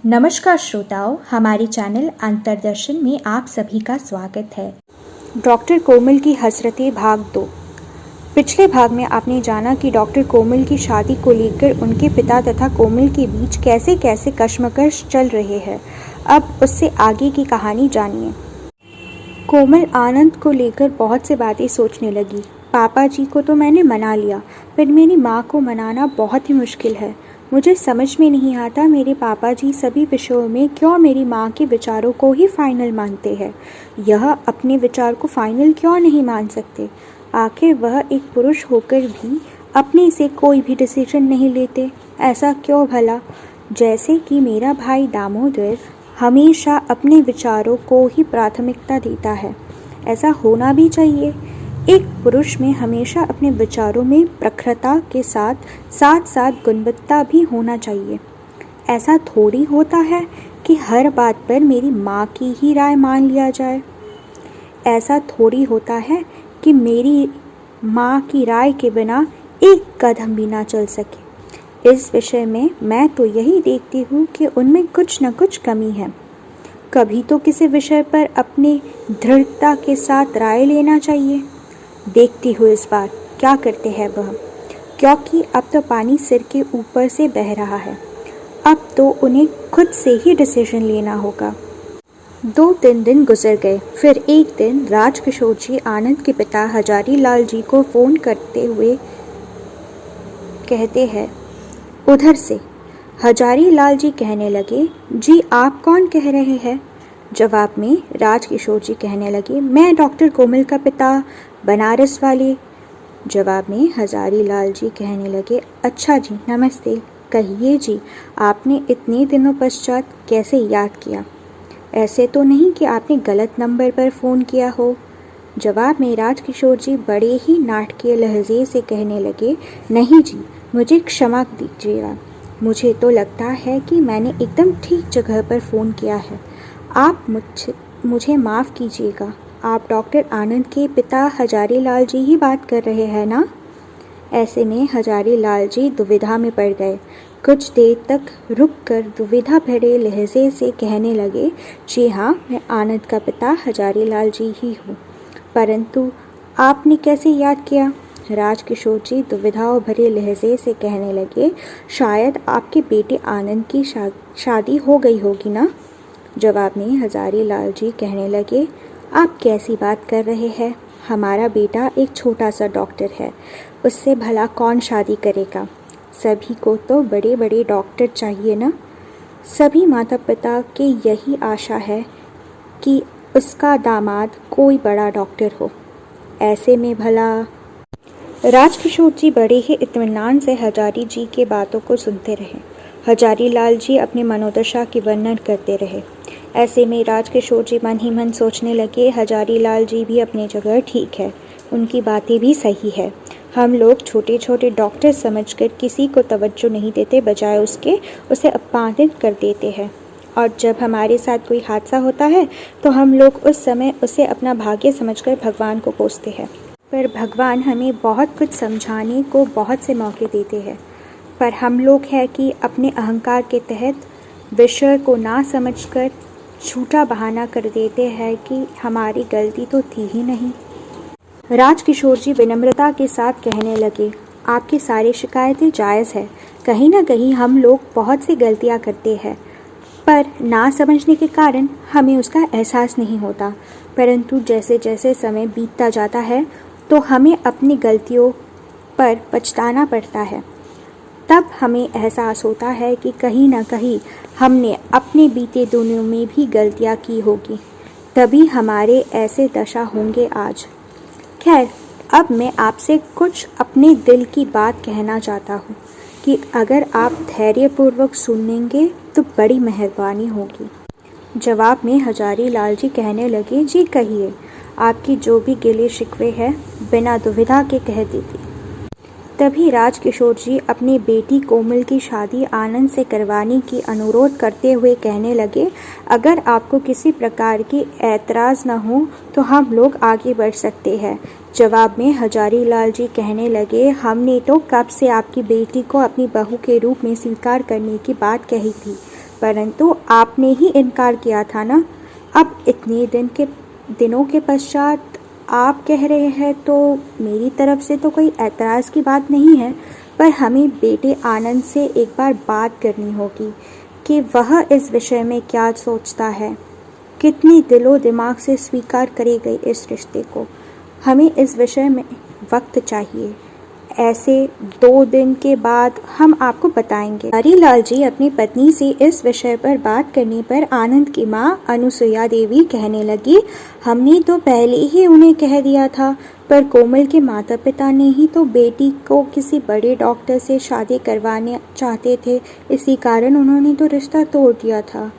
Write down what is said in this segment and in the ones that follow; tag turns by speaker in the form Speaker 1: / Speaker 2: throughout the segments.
Speaker 1: नमस्कार श्रोताओं, हमारे चैनल अंतरदर्शन में आप सभी का स्वागत है। डॉक्टर कोमल की हसरतें भाग 2। पिछले भाग में आपने जाना कि डॉक्टर कोमल की शादी को लेकर उनके पिता तथा कोमल के बीच कैसे कैसे कशमकश चल रहे हैं। अब उससे आगे की कहानी जानिए। कोमल आनंद को लेकर बहुत से बातें सोचने लगी। पापा जी को तो मैंने मना लिया, पर मेरी माँ को मनाना बहुत ही मुश्किल है। मुझे समझ में नहीं आता मेरे पापा जी सभी विषयों में क्यों मेरी माँ के विचारों को ही फाइनल मानते हैं। यह अपने विचार को फाइनल क्यों नहीं मान सकते? आखिर वह एक पुरुष होकर भी अपने से कोई भी डिसीजन नहीं लेते। ऐसा क्यों भला? जैसे कि मेरा भाई दामोदर हमेशा अपने विचारों को ही प्राथमिकता देता है। ऐसा होना भी चाहिए। एक पुरुष में हमेशा अपने विचारों में प्रखरता के साथ साथ गुणवत्ता भी होना चाहिए। ऐसा थोड़ी होता है कि हर बात पर मेरी माँ की ही राय मान लिया जाए। ऐसा थोड़ी होता है कि मेरी माँ की राय के बिना एक कदम भी ना चल सके। इस विषय में मैं तो यही देखती हूँ कि उनमें कुछ न कुछ कमी है। कभी तो किसी विषय पर अपनी दृढ़ता के साथ राय लेना चाहिए। देखती हूँ इस बार क्या करते हैं वह, क्योंकि अब तो पानी सिर के ऊपर से बह रहा है। अब तो उन्हें खुद से ही डिसीजन लेना होगा। 2-3 दिन गुजर गए। फिर एक दिन राजकिशोर जी आनंद के पिता हजारी लाल जी को फ़ोन करते हुए कहते हैं, उधर से। हजारी लाल जी कहने लगे, जी आप कौन कह रहे हैं? जवाब में राजकिशोर जी कहने लगे, मैं डॉक्टर कोमल का पिता, बनारस वाले। जवाब में हजारी लाल जी कहने लगे, अच्छा जी, नमस्ते। कहिए जी, आपने इतने दिनों पश्चात कैसे याद किया? ऐसे तो नहीं कि आपने गलत नंबर पर फ़ोन किया हो? जवाब में राजकिशोर जी बड़े ही नाटकीय लहजे से कहने लगे, नहीं जी, मुझे क्षमा दीजिएगा। मुझे तो लगता है कि मैंने एकदम ठीक जगह पर फ़ोन किया है। आप मुझे माफ़ कीजिएगा। आप डॉक्टर आनंद के पिता हजारी लाल जी ही बात कर रहे हैं ना? ऐसे में हजारी लाल जी दुविधा में पड़ गए। कुछ देर तक रुककर दुविधा भरे लहजे से कहने लगे, जी हाँ, मैं आनंद का पिता हजारी लाल जी ही हूँ। परंतु आपने कैसे याद किया? राजकिशोर जी दुविधाओं भरे लहजे से कहने लगे, शायद आपके बेटे आनंद की शादी हो गई होगी ना? जवाब में हजारी लाल जी कहने लगे, आप कैसी बात कर रहे हैं? हमारा बेटा एक छोटा सा डॉक्टर है, उससे भला कौन शादी करेगा? सभी को तो बड़े बड़े डॉक्टर चाहिए ना। सभी माता पिता की यही आशा है कि उसका दामाद कोई बड़ा डॉक्टर हो। ऐसे में भला। राजकिशोर जी बड़े ही इत्मीनान से हजारी जी के बातों को सुनते रहे। हजारी लाल जी अपनी मनोदशा की वर्णन करते रहे। ऐसे में राजकिशोर जी मन ही मन सोचने लगे, हजारी लाल जी भी अपनी जगह ठीक है, उनकी बातें भी सही है। हम लोग छोटे छोटे डॉक्टर समझकर किसी को तवज्जो नहीं देते, बजाय उसके उसे अपमानित कर देते हैं। और जब हमारे साथ कोई हादसा होता है तो हम लोग उस समय उसे अपना भाग्य समझकर भगवान को कोसते हैं। पर भगवान हमें बहुत कुछ समझाने को बहुत से मौके देते हैं, पर हम लोग हैं कि अपने अहंकार के तहत विषय को ना समझकर झूठा बहाना कर देते हैं कि हमारी गलती तो थी ही नहीं। राजकिशोर जी विनम्रता के साथ कहने लगे, आपकी सारी शिकायतें जायज़ है। कहीं ना कहीं हम लोग बहुत सी गलतियां करते हैं, पर ना समझने के कारण हमें उसका एहसास नहीं होता। परंतु जैसे जैसे समय बीतता जाता है तो हमें अपनी गलतियों पर पछताना पड़ता है। तब हमें एहसास होता है कि कहीं ना कहीं हमने अपने बीते दिनों में भी गलतियां की होगी, तभी हमारे ऐसे दशा होंगे आज। खैर, अब मैं आपसे कुछ अपने दिल की बात कहना चाहता हूँ कि अगर आप धैर्यपूर्वक सुनेंगे तो बड़ी मेहरबानी होगी। जवाब में हजारी लाल जी कहने लगे, जी कहिए, आपकी जो भी गिले शिकवे हैं बिना दुविधा के कह दीजिए। तभी राजकिशोर जी अपनी बेटी कोमल की शादी आनंद से करवाने की अनुरोध करते हुए कहने लगे, अगर आपको किसी प्रकार की ऐतराज़ न हो तो हम लोग आगे बढ़ सकते हैं। जवाब में हजारी लाल जी कहने लगे, हमने तो कब से आपकी बेटी को अपनी बहू के रूप में स्वीकार करने की बात कही थी, परंतु आपने ही इनकार किया था ना। अब इतने दिनों के पश्चात आप कह रहे हैं तो मेरी तरफ से तो कोई ऐतराज़ की बात नहीं है, पर हमें बेटे आनंद से एक बार बात करनी होगी कि वह इस विषय में क्या सोचता है, कितनी दिलो दिमाग से स्वीकार करेगा इस रिश्ते को। हमें इस विषय में वक्त चाहिए। ऐसे 2 दिन के बाद हम आपको बताएंगे। हरीलाल जी अपनी पत्नी से इस विषय पर बात करने पर आनंद की माँ अनुसुईया देवी कहने लगी, हमने तो पहले ही उन्हें कह दिया था, पर कोमल के माता पिता ने ही तो बेटी को किसी बड़े डॉक्टर से शादी करवाने चाहते थे, इसी कारण उन्होंने तो रिश्ता तोड़ दिया था।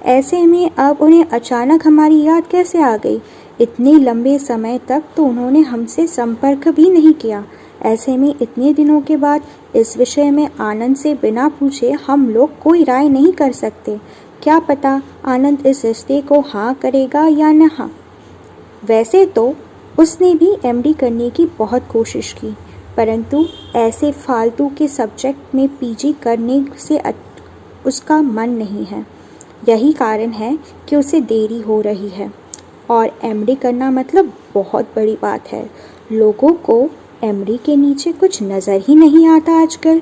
Speaker 1: ऐसे में अब उन्हें अचानक हमारी याद कैसे आ गई? इतने लंबे समय तक तो उन्होंने हमसे संपर्क भी नहीं किया। ऐसे में इतने दिनों के बाद इस विषय में आनंद से बिना पूछे हम लोग कोई राय नहीं कर सकते। क्या पता आनंद इस रिश्ते को हाँ करेगा या न हाँ। वैसे तो उसने भी एमडी करने की बहुत कोशिश की, परंतु ऐसे फालतू के सब्जेक्ट में पीजी करने से उसका मन नहीं है। यही कारण है कि उसे देरी हो रही है। और एमडी करना मतलब बहुत बड़ी बात है। लोगों को एमडी के नीचे कुछ नज़र ही नहीं आता आजकल,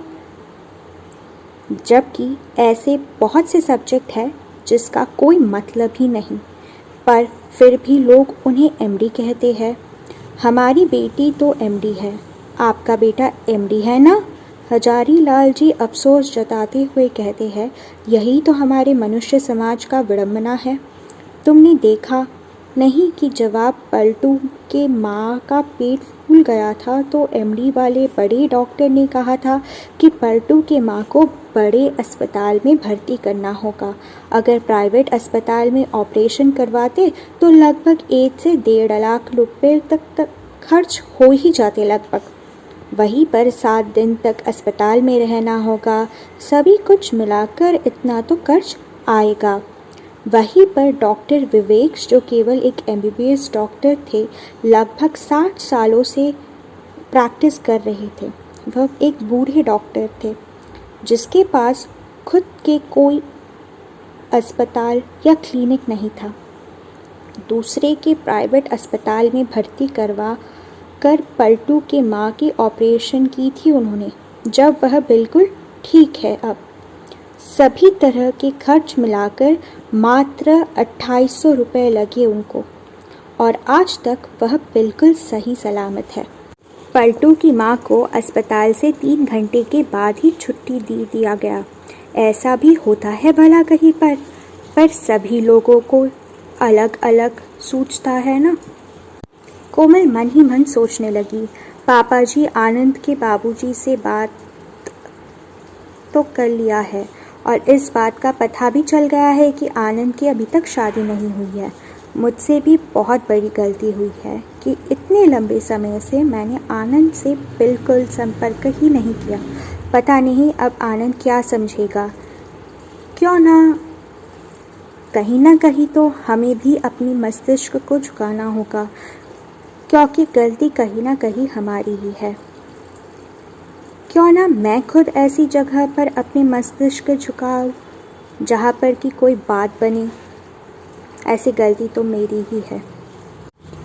Speaker 1: जबकि ऐसे बहुत से सब्जेक्ट हैं जिसका कोई मतलब ही नहीं, पर फिर भी लोग उन्हें एमडी कहते हैं। हमारी बेटी तो एमडी है, आपका बेटा एमडी है ना? हजारीलाल जी अफसोस जताते हुए कहते हैं, यही तो हमारे मनुष्य समाज का विडंबना है। तुमने देखा नहीं कि जवाब पलटू के माँ का पेट फूल गया था तो एमडी वाले बड़े डॉक्टर ने कहा था कि पलटू के माँ को बड़े अस्पताल में भर्ती करना होगा। अगर प्राइवेट अस्पताल में ऑपरेशन करवाते तो लगभग 1 से 1.5 लाख रुपए तक खर्च हो ही जाते लगभग। वहीं पर 7 दिन तक अस्पताल में रहना होगा। सभी कुछ मिलाकर इतना तो खर्च आएगा। वहीं पर डॉक्टर विवेक, जो केवल एक एमबीबीएस डॉक्टर थे, लगभग 60 सालों से प्रैक्टिस कर रहे थे। वह एक बूढ़े डॉक्टर थे जिसके पास खुद के कोई अस्पताल या क्लिनिक नहीं था। दूसरे के प्राइवेट अस्पताल में भर्ती करवा कर पलटू के माँ की ऑपरेशन की थी उन्होंने, जब वह बिल्कुल ठीक है। अब सभी तरह के खर्च मिलाकर मात्र 2800 रुपये लगे उनको, और आज तक वह बिल्कुल सही सलामत है। पलटू की माँ को अस्पताल से 3 घंटे के बाद ही छुट्टी दिया गया। ऐसा भी होता है भला कहीं पर सभी लोगों को अलग अलग सूझता है ना। कोमल मन ही मन सोचने लगी, पापा जी आनंद के बाबूजी से बात तो कर लिया है और इस बात का पता भी चल गया है कि आनंद की अभी तक शादी नहीं हुई है। मुझसे भी बहुत बड़ी गलती हुई है कि इतने लंबे समय से मैंने आनंद से बिल्कुल संपर्क ही नहीं किया। पता नहीं अब आनंद क्या समझेगा। क्यों ना कहीं तो हमें भी अपनी मस्तिष्क को झुकाना होगा, क्योंकि गलती कहीं ना कहीं हमारी ही है। क्यों ना मैं खुद ऐसी जगह पर अपने मस्तिष्क झुकाऊं जहाँ पर कि कोई बात बने। ऐसी गलती तो मेरी ही है।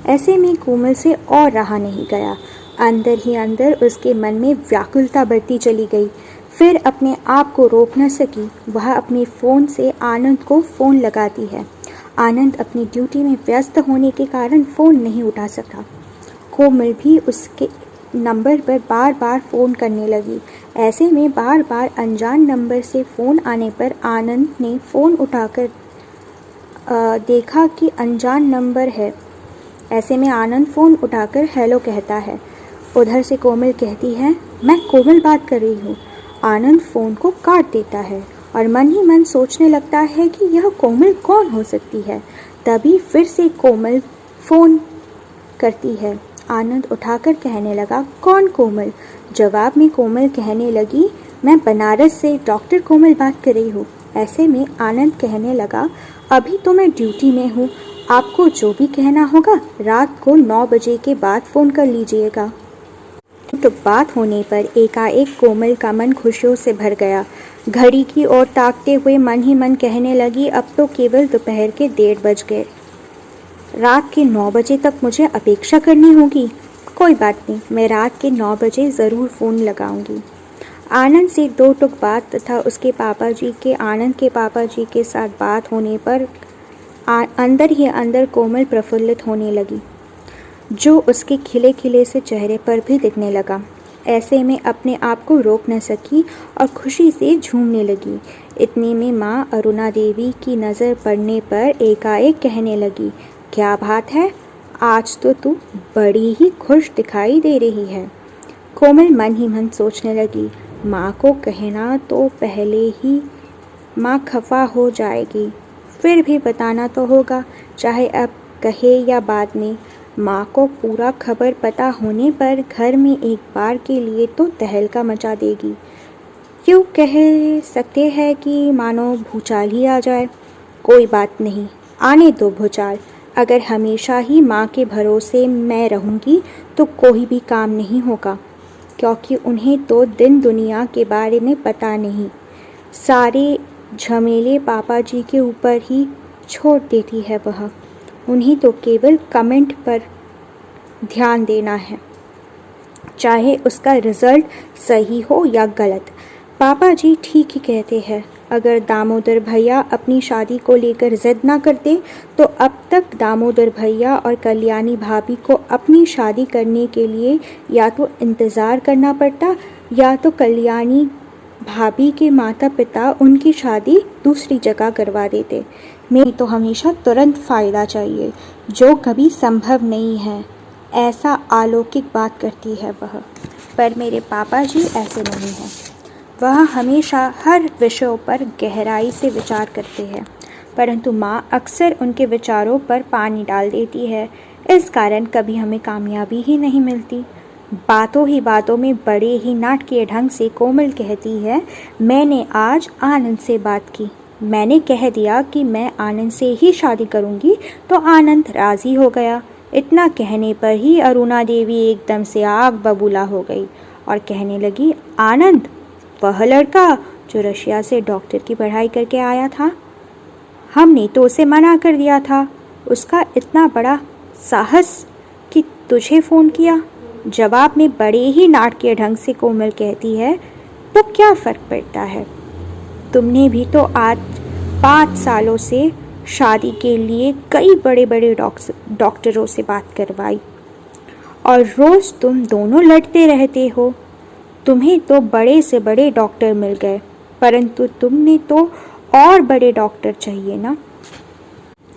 Speaker 1: ऐसे में कोमल से और रहा नहीं गया। अंदर ही अंदर उसके मन में व्याकुलता बढ़ती चली गई। फिर अपने आप को रोक न सकी। वह अपने फ़ोन से आनंद को फ़ोन लगाती है। आनंद अपनी ड्यूटी में व्यस्त होने के कारण फ़ोन नहीं उठा सका। कोमल भी उसके नंबर पर बार बार फ़ोन करने लगी। ऐसे में बार बार अनजान नंबर से फ़ोन आने पर आनंद ने फ़ोन उठाकर देखा कि अनजान नंबर है। ऐसे में आनंद फ़ोन उठाकर हेलो कहता है। उधर से कोमल कहती है, मैं कोमल बात कर रही हूँ। आनंद फ़ोन को काट देता है और मन ही मन सोचने लगता है कि यह कोमल कौन हो सकती है। तभी फिर से कोमल फ़ोन करती है। आनंद उठाकर कहने लगा, कौन कोमल? जवाब में कोमल कहने लगी, मैं बनारस से डॉक्टर कोमल बात कर रही हूँ। ऐसे में आनंद कहने लगा, अभी तो मैं ड्यूटी में हूँ, आपको जो भी कहना होगा रात को 9 बजे के बाद फ़ोन कर लीजिएगा। तो बात होने पर एकाएक कोमल का मन खुशियों से भर गया। घड़ी की ओर ताकते हुए मन ही मन कहने लगी, अब तो केवल दोपहर के 1:30 बज गए। रात के 9 बजे तक मुझे अपेक्षा करनी होगी। कोई बात नहीं, मैं रात के 9 बजे ज़रूर फ़ोन लगाऊंगी। आनंद से 2 टुक बात तथा उसके पापा जी के आनंद के पापा जी के साथ बात होने पर अंदर ही अंदर कोमल प्रफुल्लित होने लगी, जो उसके खिले खिले से चेहरे पर भी दिखने लगा। ऐसे में अपने आप को रोक न सकी और खुशी से झूमने लगी। इतने में माँ अरुणा देवी की नज़र पड़ने पर एकाएक कहने लगी, क्या बात है, आज तो तू बड़ी ही खुश दिखाई दे रही है। कोमल मन ही मन सोचने लगी, माँ को कहना तो पहले ही माँ खफा हो जाएगी, फिर भी बताना तो होगा, चाहे अब कहे या बाद में। माँ को पूरा खबर पता होने पर घर में एक बार के लिए तो तहलका मचा देगी। यूँ कह सकते हैं कि मानो भूचाल ही आ जाए। कोई बात नहीं, आने दो भूचाल। अगर हमेशा ही माँ के भरोसे मैं रहूँगी तो कोई भी काम नहीं होगा, क्योंकि उन्हें तो दिन दुनिया के बारे में पता नहीं। सारे झमेले पापा जी के ऊपर ही छोड़ देती है वह। उन्हें तो केवल कमेंट पर ध्यान देना है, चाहे उसका रिजल्ट सही हो या गलत। पापा जी ठीक ही कहते हैं। अगर दामोदर भैया अपनी शादी को लेकर जिद ना करते तो अब तक दामोदर भैया और कल्याणी भाभी को अपनी शादी करने के लिए या तो इंतज़ार करना पड़ता या तो कल्याणी भाभी के माता पिता उनकी शादी दूसरी जगह करवा देते। मैं तो हमेशा तुरंत फ़ायदा चाहिए, जो कभी संभव नहीं है। ऐसा अलौकिक बात करती है वह। पर मेरे पापा जी ऐसे नहीं हैं। वह हमेशा हर विषयों पर गहराई से विचार करते हैं, परंतु माँ अक्सर उनके विचारों पर पानी डाल देती है। इस कारण कभी हमें कामयाबी ही नहीं मिलती। बातों ही बातों में बड़े ही नाटकीय ढंग से कोमल कहती है, मैंने आज आनंद से बात की। मैंने कह दिया कि मैं आनंद से ही शादी करूंगी तो आनंद राज़ी हो गया। इतना कहने पर ही अरुणा देवी एकदम से आग बबूला हो गई और कहने लगी, आनंद, वह लड़का जो रशिया से डॉक्टर की पढ़ाई करके आया था, हमने तो उसे मना कर दिया था। उसका इतना बड़ा साहस कि तुझे फ़ोन किया। जवाब में बड़े ही नाटकीय ढंग से कोमल कहती है, तो क्या फ़र्क पड़ता है, तुमने भी तो आज 5 सालों से शादी के लिए कई बड़े बड़े डॉक्टरों से बात करवाई और रोज़ तुम दोनों लड़ते रहते हो। तुम्हें तो बड़े से बड़े डॉक्टर मिल गए, परंतु तुमने तो और बड़े डॉक्टर चाहिए ना।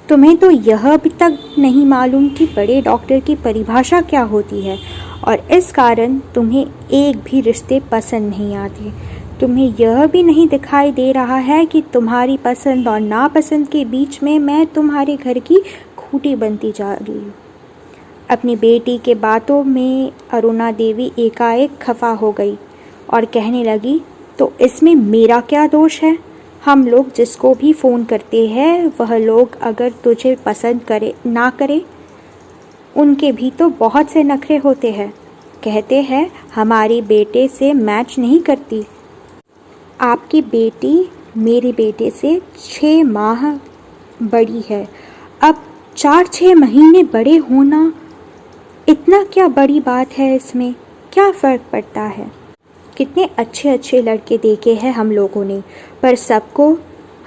Speaker 1: तुम्हें तो यह अभी तक नहीं मालूम कि बड़े डॉक्टर की परिभाषा क्या होती है, और इस कारण तुम्हें एक भी रिश्ते पसंद नहीं आते। तुम्हें यह भी नहीं दिखाई दे रहा है कि तुम्हारी पसंद और नापसंद के बीच में मैं तुम्हारे घर की खूंटी बनती जा रही हूँ। अपनी बेटी के बातों में अरुणा देवी एकाएक खफा हो गई और कहने लगी, तो इसमें मेरा क्या दोष है। हम लोग जिसको भी फ़ोन करते हैं वह लोग अगर तुझे पसंद करे ना करे, उनके भी तो बहुत से नखरे होते हैं। कहते हैं हमारी बेटे से मैच नहीं करती। आपकी बेटी मेरे बेटे से 6 माह बड़ी है। अब 4-6 महीने बड़े होना इतना क्या बड़ी बात है, इसमें क्या फ़र्क पड़ता है। कितने अच्छे अच्छे लड़के देखे हैं हम लोगों ने, पर सबको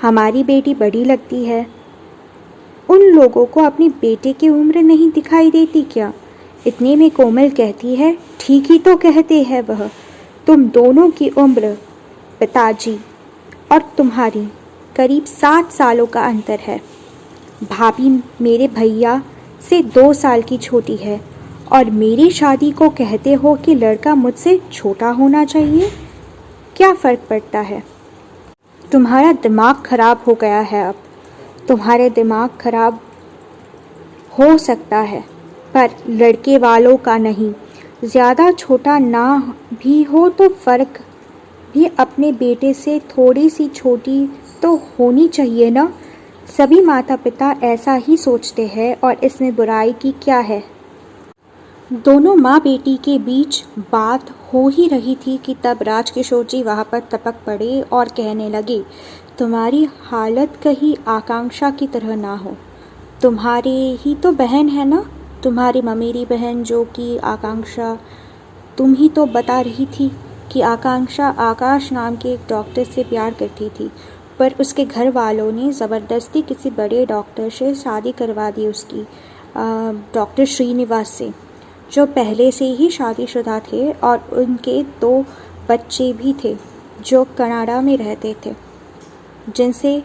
Speaker 1: हमारी बेटी बड़ी लगती है। उन लोगों को अपनी बेटे की उम्र नहीं दिखाई देती क्या। इतने में कोमल कहती है, ठीक ही तो कहते हैं वह, तुम दोनों की उम्र पिताजी और तुम्हारी करीब 7 सालों का अंतर है। भाभी मेरे भैया से 2 साल की छोटी है और मेरी शादी को कहते हो कि लड़का मुझसे छोटा होना चाहिए। क्या फ़र्क पड़ता है। तुम्हारा दिमाग खराब हो गया है। अब तुम्हारे दिमाग खराब हो सकता है, पर लड़के वालों का नहीं। ज़्यादा छोटा ना भी हो तो फ़र्क भी अपने बेटे से थोड़ी सी छोटी तो होनी चाहिए ना। सभी माता पिता ऐसा ही सोचते हैं और इसमें बुराई की क्या है। दोनों माँ बेटी के बीच बात हो ही रही थी कि तब राजकिशोर जी वहाँ पर टपक पड़े और कहने लगे, तुम्हारी हालत कहीं आकांक्षा की तरह ना हो। तुम्हारी ही तो बहन है ना, तुम्हारी ममेरी बहन जो कि आकांक्षा। तुम ही तो बता रही थी कि आकांक्षा आकाश नाम के एक डॉक्टर से प्यार करती थी, पर उसके घर वालों ने ज़बरदस्ती किसी बड़े डॉक्टर से शादी करवा दी उसकी, डॉक्टर श्रीनिवास से, जो पहले से ही शादीशुदा थे और उनके 2 बच्चे भी थे जो कनाडा में रहते थे, जिनसे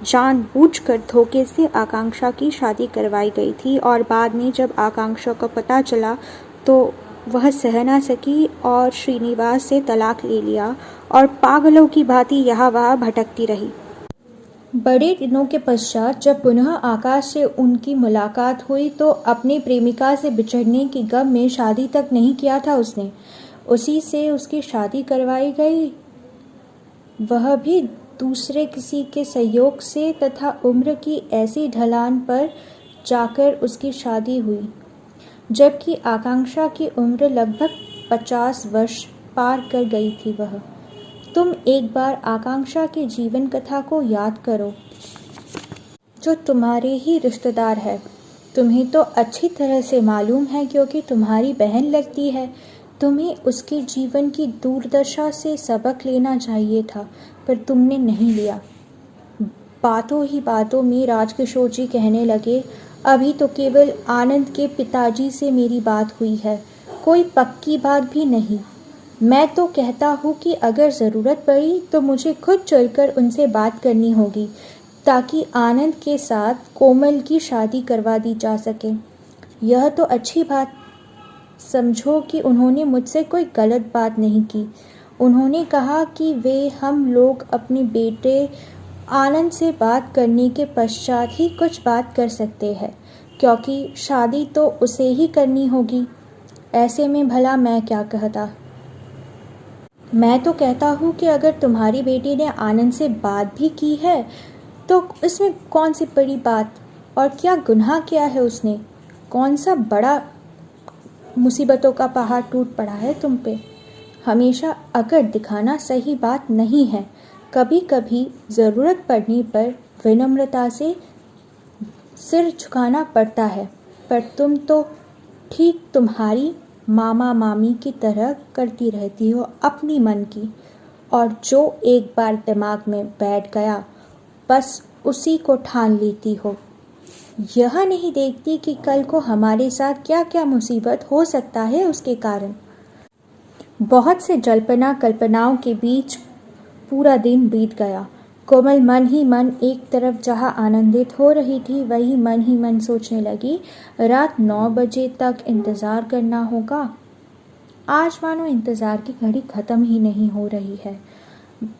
Speaker 1: जानबूझकर धोखे से आकांक्षा की शादी करवाई गई थी। और बाद में जब आकांक्षा को पता चला तो वह सह ना सकी और श्रीनिवास से तलाक ले लिया और पागलों की भांति यहाँ वहाँ भटकती रही। बड़े दिनों के पश्चात जब पुनः आकाश से उनकी मुलाकात हुई तो अपनी प्रेमिका से बिछड़ने की गम में शादी तक नहीं किया था उसने, उसी से उसकी शादी करवाई गई, वह भी दूसरे किसी के सहयोग से, तथा उम्र की ऐसी ढलान पर जाकर उसकी शादी हुई, जबकि आकांक्षा की उम्र लगभग 50 वर्ष पार कर गई थी। वह तुम एक बार आकांक्षा की जीवन कथा को याद करो, जो तुम्हारे ही रिश्तेदार है। तुम्हें तो अच्छी तरह से मालूम है क्योंकि तुम्हारी बहन लगती है। तुम्हें उसके जीवन की दुर्दशा से सबक लेना चाहिए था, पर तुमने नहीं लिया। बातों ही बातों में राजकिशोर जी कहने लगे, अभी तो केवल आनंद के पिताजी से मेरी बात हुई है, कोई पक्की बात भी नहीं। मैं तो कहता हूँ कि अगर ज़रूरत पड़ी तो मुझे खुद चलकर उनसे बात करनी होगी, ताकि आनंद के साथ कोमल की शादी करवा दी जा सके। यह तो अच्छी बात समझो कि उन्होंने मुझसे कोई गलत बात नहीं की। उन्होंने कहा कि वे हम लोग अपने बेटे आनंद से बात करने के पश्चात ही कुछ बात कर सकते हैं, क्योंकि शादी तो उसे ही करनी होगी। ऐसे में भला मैं क्या कहता? मैं तो कहता हूँ कि अगर तुम्हारी बेटी ने आनंद से बात भी की है तो इसमें कौन सी बड़ी बात, और क्या गुनाह किया है उसने? कौन सा बड़ा मुसीबतों का पहाड़ टूट पड़ा है तुम पे? हमेशा अगर दिखाना सही बात नहीं है, कभी कभी ज़रूरत पड़ने पर विनम्रता से सिर झुकाना पड़ता है। पर तुम तो ठीक तुम्हारी मामा मामी की तरह करती रहती हो अपनी मन की, और जो एक बार दिमाग में बैठ गया बस उसी को ठान लेती हो। यह नहीं देखती कि कल को हमारे साथ क्या क्या मुसीबत हो सकता है उसके कारण। बहुत से जल्पना कल्पनाओं के बीच पूरा दिन बीत गया। कोमल मन ही मन एक तरफ जहाँ आनंदित हो रही थी, वही मन ही मन सोचने लगी, रात 9 बजे तक इंतज़ार करना होगा। आज मानो इंतज़ार की घड़ी ख़त्म ही नहीं हो रही है।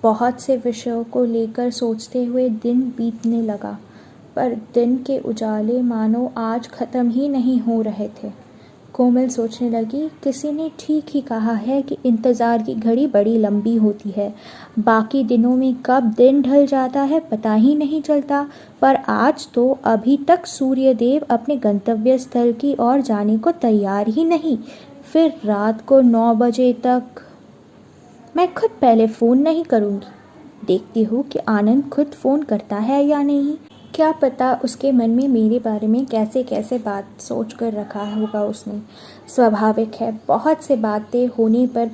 Speaker 1: बहुत से विषयों को लेकर सोचते हुए दिन बीतने लगा, पर दिन के उजाले मानो आज ख़त्म ही नहीं हो रहे थे। कोमल सोचने लगी, किसी ने ठीक ही कहा है कि इंतज़ार की घड़ी बड़ी लंबी होती है। बाकी दिनों में कब दिन ढल जाता है पता ही नहीं चलता, पर आज तो अभी तक सूर्यदेव अपने गंतव्य स्थल की ओर जाने को तैयार ही नहीं। फिर रात को 9 बजे तक मैं खुद पहले फ़ोन नहीं करूँगी, देखती हूँ कि आनंद खुद फ़ोन करता है या नहीं। क्या पता उसके मन में मेरे बारे में कैसे कैसे बात सोच कर रखा होगा उसने। स्वाभाविक है, बहुत से बातें होने पर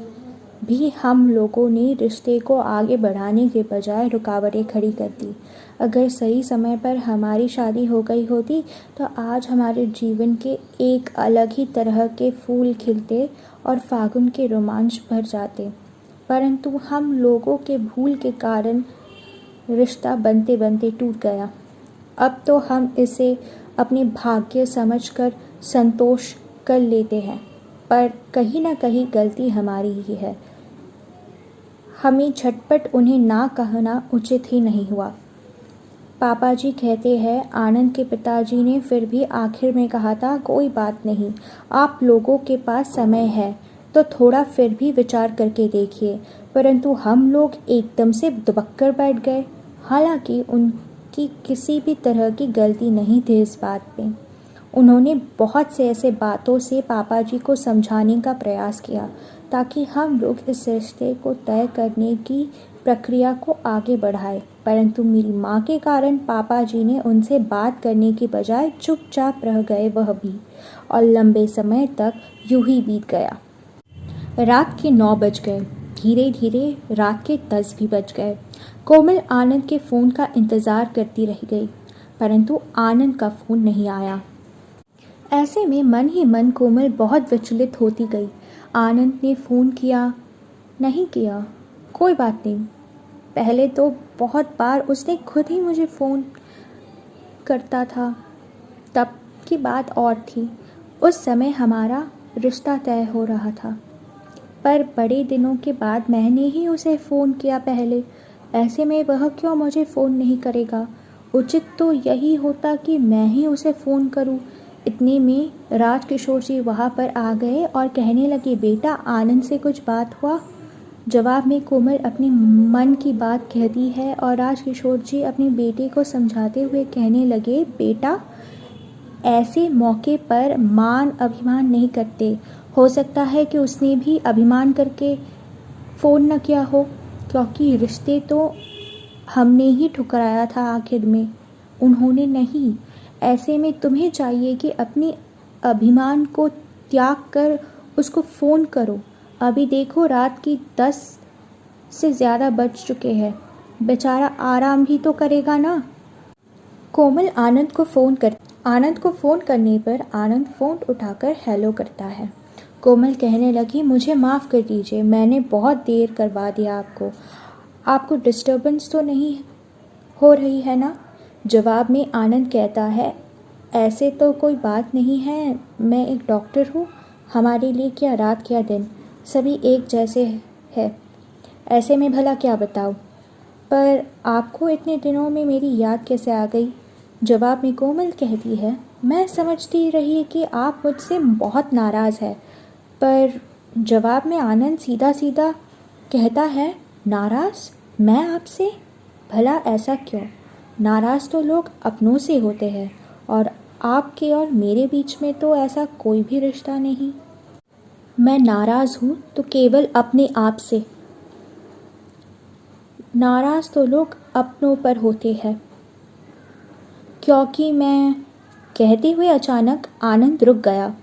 Speaker 1: भी हम लोगों ने रिश्ते को आगे बढ़ाने के बजाय रुकावटें खड़ी कर दी। अगर सही समय पर हमारी शादी हो गई होती तो आज हमारे जीवन के एक अलग ही तरह के फूल खिलते और फागुन के रोमांच भर जाते, परंतु हम लोगों के भूल के कारण रिश्ता बनते बनते टूट गया। अब तो हम इसे अपने भाग्य समझकर संतोष कर लेते हैं, पर कहीं ना कहीं गलती हमारी ही है। हमें झटपट उन्हें ना कहना उचित ही नहीं हुआ। पापा जी कहते हैं, आनंद के पिताजी ने फिर भी आखिर में कहा था, कोई बात नहीं, आप लोगों के पास समय है तो थोड़ा फिर भी विचार करके देखिए। परंतु हम लोग एकदम से दुबक कर बैठ गए। हालांकि उनकी किसी भी तरह की गलती नहीं थी इस बात में। उन्होंने बहुत से ऐसे बातों से पापा जी को समझाने का प्रयास किया ताकि हम लोग इस रिश्ते को तय करने की प्रक्रिया को आगे बढ़ाए, परंतु मेरी माँ के कारण पापा जी ने उनसे बात करने की बजाय चुपचाप रह गए वह भी, और लंबे समय तक यूं ही बीत गया। रात के 9 बज गए। धीरे धीरे रात के 10 भी बज गए। कोमल आनंद के फ़ोन का इंतज़ार करती रह गई, परंतु आनंद का फ़ोन नहीं आया। ऐसे में मन ही मन कोमल बहुत विचलित होती गई। आनंद ने फ़ोन किया, नहीं किया, कोई बात नहीं। पहले तो बहुत बार उसने खुद ही मुझे फ़ोन करता था, तब की बात और थी। उस समय हमारा रिश्ता तय हो रहा था, पर बड़े दिनों के बाद मैंने ही उसे फ़ोन किया पहले। ऐसे में वह क्यों मुझे फ़ोन नहीं करेगा? उचित तो यही होता कि मैं ही उसे फ़ोन करूं। इतने में राजकिशोर जी वहाँ पर आ गए और कहने लगे, बेटा आनंद से कुछ बात हुआ? जवाब में कोमल अपने मन की बात कहती है और राजकिशोर जी अपने बेटे को समझाते हुए कहने लगे, बेटा ऐसे मौके पर मान अभिमान नहीं करते। हो सकता है कि उसने भी अभिमान करके फ़ोन न किया हो, क्योंकि रिश्ते तो हमने ही ठुकराया था आखिर में, उन्होंने नहीं। ऐसे में तुम्हें चाहिए कि अपने अभिमान को त्याग कर उसको फ़ोन करो। अभी देखो रात की 10 से ज़्यादा बज चुके हैं, बेचारा आराम भी तो करेगा ना। कोमल आनंद को फ़ोन करने पर आनंद फ़ोन उठाकर हेलो करता है। कोमल कहने लगी, मुझे माफ़ कर दीजिए, मैंने बहुत देर करवा दिया आपको डिस्टर्बेंस तो नहीं हो रही है ना? जवाब में आनंद कहता है, ऐसे तो कोई बात नहीं है, मैं एक डॉक्टर हूँ, हमारे लिए क्या रात क्या दिन, सभी एक जैसे है। ऐसे में भला क्या बताऊँ, पर आपको इतने दिनों में मेरी याद कैसे आ गई? जवाब में कोमल कहती है, मैं समझती रही कि आप मुझसे बहुत नाराज़ है। पर जवाब में आनंद सीधा सीधा कहता है, नाराज़ मैं आपसे? भला ऐसा क्यों? नाराज़ तो लोग अपनों से होते हैं, और आपके और मेरे बीच में तो ऐसा कोई भी रिश्ता नहीं। मैं नाराज़ हूँ तो केवल अपने आप से। नाराज़ तो लोग अपनों पर होते हैं। क्योंकि मैं, कहते हुए अचानक आनंद रुक गया।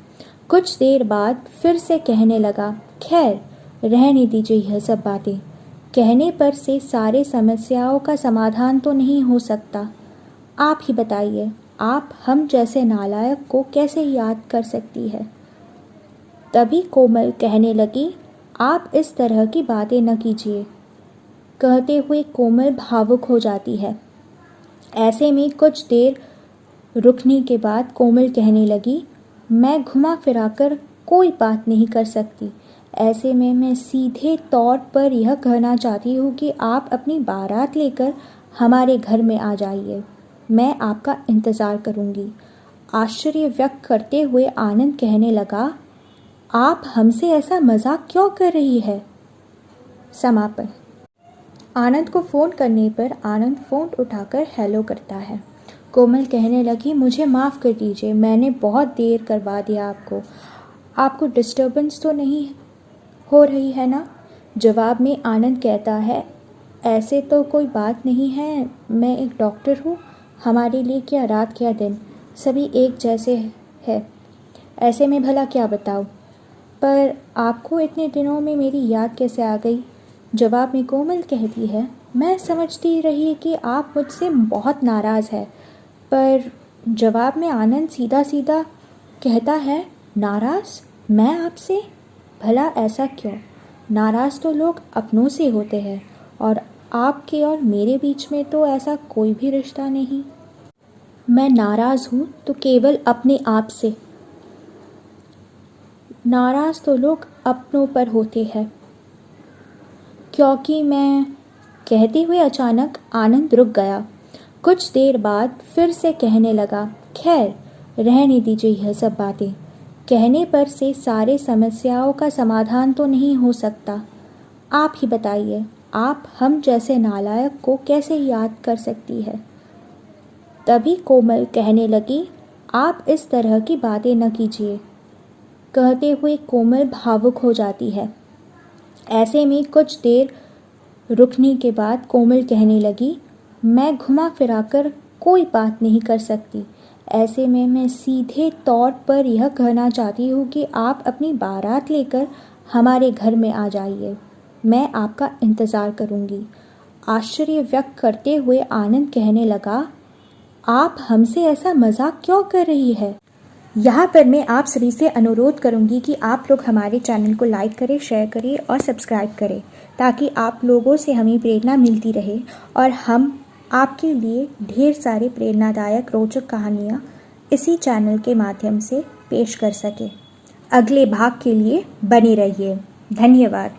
Speaker 1: कुछ देर बाद फिर से कहने लगा, खैर रहने दीजिए यह सब बातें। कहने पर से सारे समस्याओं का समाधान तो नहीं हो सकता। आप ही बताइए, आप हम जैसे नालायक को कैसे याद कर सकती है? तभी कोमल कहने लगी, आप इस तरह की बातें न कीजिए। कहते हुए कोमल भावुक हो जाती है। ऐसे में कुछ देर रुकने के बाद कोमल कहने लगी, मैं घुमा फिराकर कोई बात नहीं कर सकती। ऐसे में मैं सीधे तौर पर यह कहना चाहती हूँ कि आप अपनी बारात लेकर हमारे घर में आ जाइए। मैं आपका इंतज़ार करूँगी। आश्चर्य व्यक्त करते हुए आनंद कहने लगा, आप हमसे ऐसा मजाक क्यों कर रही है? समापन। आनंद को फ़ोन करने पर आनंद फ़ोन उठाकर हेलो करता है। कोमल कहने लगी, मुझे माफ़ कर दीजिए, मैंने बहुत देर करवा दिया आपको डिस्टर्बेंस तो नहीं हो रही है ना? जवाब में आनंद कहता है, ऐसे तो कोई बात नहीं है, मैं एक डॉक्टर हूँ, हमारे लिए क्या रात क्या दिन, सभी एक जैसे है। ऐसे में भला क्या बताऊँ, पर आपको इतने दिनों में मेरी याद कैसे आ गई? जवाब में कोमल कहती है, मैं समझती रही कि आप मुझसे बहुत नाराज़ है। पर जवाब में आनंद सीधा सीधा कहता है, नाराज़ मैं आपसे? भला ऐसा क्यों? नाराज़ तो लोग अपनों से होते हैं, और आपके और मेरे बीच में तो ऐसा कोई भी रिश्ता नहीं। मैं नाराज़ हूँ तो केवल अपने आप से। नाराज़ तो लोग अपनों पर होते हैं। क्योंकि मैं, कहते हुए अचानक आनंद रुक गया। कुछ देर बाद फिर से कहने लगा, खैर रहने दीजिए यह सब बातें। कहने पर से सारे समस्याओं का समाधान तो नहीं हो सकता। आप ही बताइए, आप हम जैसे नालायक को कैसे याद कर सकती है? तभी कोमल कहने लगी, आप इस तरह की बातें न कीजिए, कहते हुए कोमल भावुक हो जाती है। ऐसे में कुछ देर रुकने के बाद कोमल कहने लगी, मैं घुमा फिराकर कोई बात नहीं कर सकती। ऐसे में मैं सीधे तौर पर यह कहना चाहती हूँ कि आप अपनी बारात लेकर हमारे घर में आ जाइए। मैं आपका इंतज़ार करूँगी। आश्चर्य व्यक्त करते हुए आनंद कहने लगा, आप हमसे ऐसा मजाक क्यों कर रही है? यहाँ पर मैं आप सभी से अनुरोध करूँगी कि आप लोग हमारे चैनल को लाइक करें, शेयर करें और सब्सक्राइब करें, ताकि आप लोगों से हमें प्रेरणा मिलती रहे और हम आपके लिए ढेर सारे प्रेरणादायक रोचक कहानियाँ इसी चैनल के माध्यम से पेश कर सकें। अगले भाग के लिए बने रहिए। धन्यवाद।